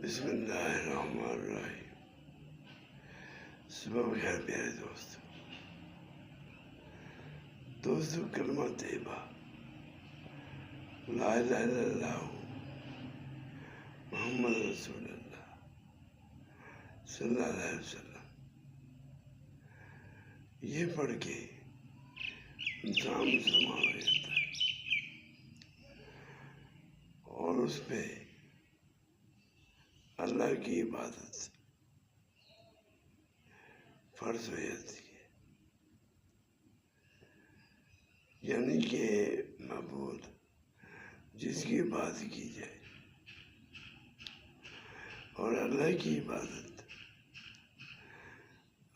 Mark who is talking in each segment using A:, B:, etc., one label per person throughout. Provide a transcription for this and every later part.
A: بسم اللہ الرحمن الرحیم۔ صبح بخیر پیارے دوستو کلمہ طیبہ لا الہ الا اللہ محمد رسول اللہ صلی اللہ علیہ وسلم، یہ پڑھ کے انسان مسلمان ہو جاتا ہے اور اس پہ اللہ کی عبادت فرض ہو جاتی ہے، یعنی کہ معبود جس کی عبادت کی جائے، اور اللہ کی عبادت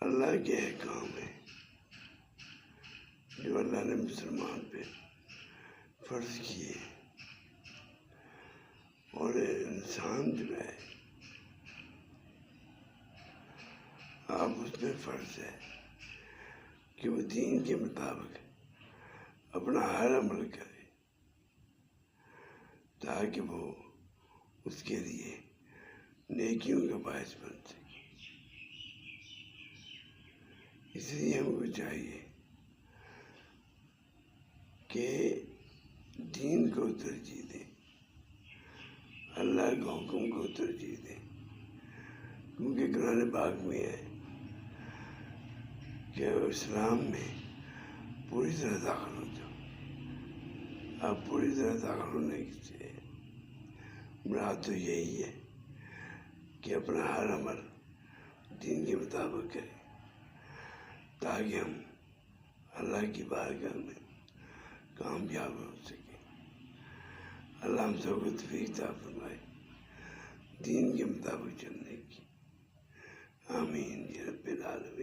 A: اللہ کے احکام ہیں جو اللہ نے مسلمان پہ فرض کیے، اور انسان جو ہے آپ اس پہ فرض ہے کہ وہ دین کے مطابق اپنا ہر عمل کرے تاکہ وہ اس کے لیے نیکیوں کا باعث بن سکے۔ اس لیے ہم کو چاہیے کہ دین کو ترجیح دیں، اللہ کے حکم کو ترجیح دیں، کیونکہ قرآن پاک میں ہے کہ اسلام میں پوری طرح داخل ہو جاؤ۔ آپ پوری طرح داخل ہونے سے مراد تو یہی ہے کہ اپنا ہر عمل دین کے مطابق کریں تاکہ ہم اللہ کی بارگاہ میں کامیاب ہو سکیں۔ اللہ ہم سب کو توفیق عطا فرمائے دین کے مطابق چلنے کی، آمین یا رب العالمین۔